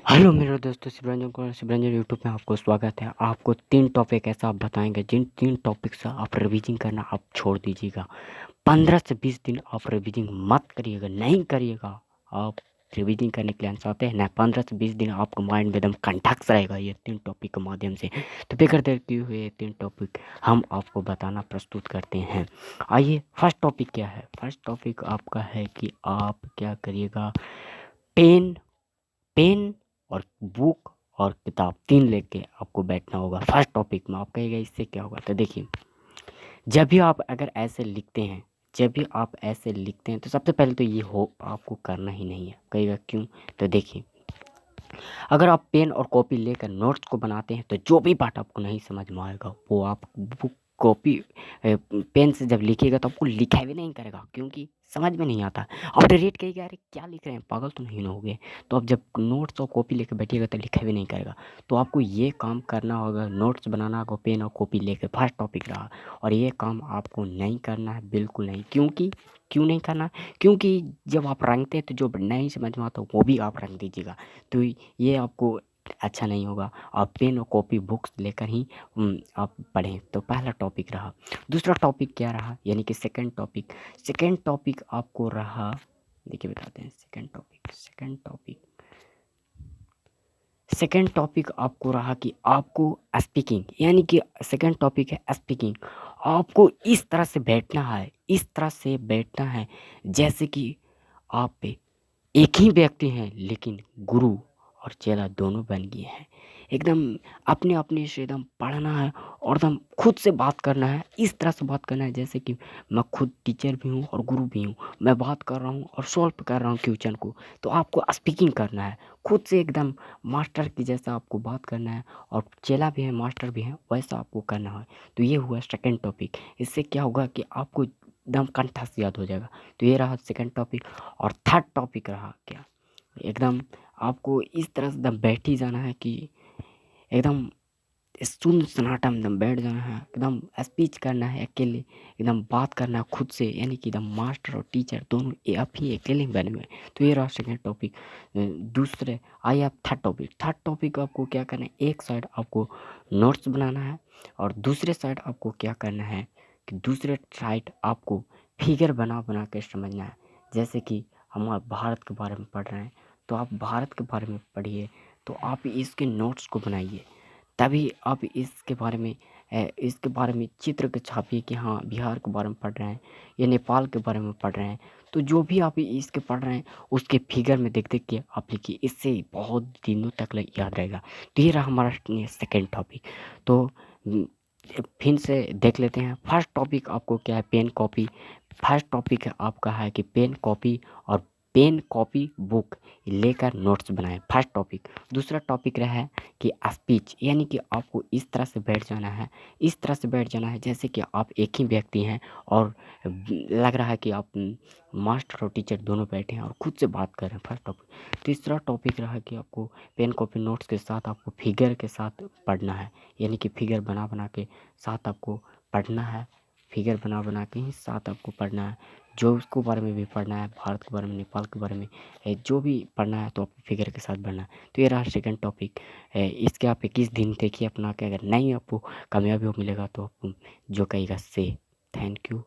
Hello मेरे दोस्तों, Shivranjan YouTube में आपको स्वागत है। आपको 3 टॉपिक ऐसा आप बताएँगे जिन 3 टॉपिक से आप रिवीजन करना आप छोड़ दीजिएगा। 15 से 20 दिन आप रिवीजन मत करिएगा, नहीं करिएगा। आप रिवीजन करने के लिए चाहते हैं ना, 15 से 20 दिन आपका माइंड में एकदम कंठस्थ रहेगा ये 3 टॉपिक के माध्यम से। तो बेकार देर किए हुए ये 3 टॉपिक हम आपको बताना प्रस्तुत करते हैं। आइए, फर्स्ट टॉपिक क्या है? फर्स्ट टॉपिक आपका है कि आप क्या करिएगा, पेन पेन और बुक और किताब 3 लेके आपको बैठना होगा फर्स्ट टॉपिक में। आप कहिएगा इससे क्या होगा? तो देखिए, जब भी आप अगर ऐसे लिखते हैं तो सबसे पहले तो ये हो आपको करना ही नहीं है। कहिएगा क्यों? तो देखिए, अगर आप पेन और कॉपी लेकर नोट्स को बनाते हैं तो जो भी पार्ट आपको नहीं समझ में आएगा वो आप बुक कॉपी पेन से जब लिखिएगा तो आपको लिखा भी नहीं करेगा, क्योंकि समझ में नहीं आता। आप डायरेक्ट कहिएगा अरे क्या लिख रहे हैं, पागल तो नहीं ना हो गए। तो आप जब नोट्स और कॉपी लेकर बैठिएगा तो लिखा भी नहीं करेगा। तो आपको ये काम करना होगा, नोट्स बनाना होगा पेन और कॉपी लेकर। फर्स्ट टॉपिक रहा, और ये काम आपको नहीं करना है, बिल्कुल नहीं। क्यों नहीं करना? क्योंकि जब आप रंगते हैं तो जो नहीं समझ में आता वो भी आप रंग दीजिएगा, तो ये आपको अच्छा नहीं होगा। आप पेन और कॉपी बुक्स लेकर ही आप पढ़ें। तो पहला टॉपिक रहा। दूसरा टॉपिक क्या रहा, यानी कि सेकंड टॉपिक आपको रहा। देखिए बताते हैं सेकंड टॉपिक आपको रहा कि आपको स्पीकिंग, यानी कि सेकंड टॉपिक है स्पीकिंग। आपको इस तरह से बैठना है जैसे कि आप पे एक ही व्यक्ति हैं लेकिन गुरु और चेला दोनों बन गए हैं। एकदम अपने अपने से एकदम पढ़ना है और एकदम खुद से बात करना है। इस तरह से बात करना है जैसे कि मैं खुद टीचर भी हूँ और गुरु भी हूँ। मैं बात कर रहा हूँ और सॉल्व कर रहा हूँ क्वेश्चन को। तो आपको स्पीकिंग करना है खुद से, एकदम मास्टर की जैसा आपको बात करना है। और चेला भी है मास्टर भी है वैसा आपको करना है। तो ये हुआ सेकंड टॉपिक। इससे क्या होगा कि आपको एकदम कंठस्थ याद हो जाएगा। तो ये रहा सेकंड टॉपिक। और थर्ड टॉपिक रहा क्या, एकदम आपको इस तरह से एकदम बैठ ही जाना है कि एकदम शून्य सन्नाटा में एकदम बैठ जाना है। एकदम स्पीच करना है अकेले, एकदम बात करना है खुद से, यानी कि एकदम मास्टर और टीचर दोनों ये आप ही अकेले बने हुए हैं। तो ये रहा सेकेंड टॉपिक। दूसरे आइए आप थर्ड टॉपिक आपको क्या करना है, एक साइड आपको नोट्स बनाना है और दूसरे साइड आपको क्या करना है कि दूसरे साइड आपको फिगर बना बना के समझना है। जैसे कि हम भारत के बारे में पढ़ रहे हैं तो आप भारत के बारे में पढ़िए, तो आप इसके नोट्स को बनाइए। तभी आप इसके बारे में चित्र के छापिए कि हाँ बिहार के बारे में पढ़ रहे हैं या नेपाल के बारे में पढ़ रहे हैं। तो जो भी आप इसके पढ़ रहे हैं उसके फिगर में देख देख के आप लिखिए, इससे बहुत दिनों तक याद रहेगा। तो ये रहा हमारा सेकेंड टॉपिक। तो फिर से देख लेते हैं। फर्स्ट टॉपिक आपको क्या है, पेन कॉपी। फर्स्ट टॉपिक है आपका है कि पेन कॉपी बुक लेकर नोट्स बनाएं, फर्स्ट टॉपिक। दूसरा टॉपिक रहा है कि स्पीच, यानी कि आपको इस तरह से बैठ जाना है जैसे कि आप एक ही व्यक्ति हैं और लग रहा है कि आप मास्टर और टीचर दोनों बैठे हैं और खुद से बात कर रहे हैं, फर्स्ट टॉपिक। तीसरा टॉपिक रहा कि आपको पेन कॉपी नोट्स के साथ आपको फिगर के साथ पढ़ना है, यानी कि फिगर बना बना के साथ आपको पढ़ना है। फिगर बना बना के ही साथ आपको पढ़ना है। जो उसको बारे में भी पढ़ना है, भारत के बारे में, नेपाल के बारे में, जो भी पढ़ना है तो आपको फिगर के साथ पढ़ना है। तो ये रहा सेकंड टॉपिक। इसके आप 21 दिन देखिए अपना के, अगर नहीं आपको कामयाबी हो मिलेगा तो आप जो कहेगा से थैंक यू।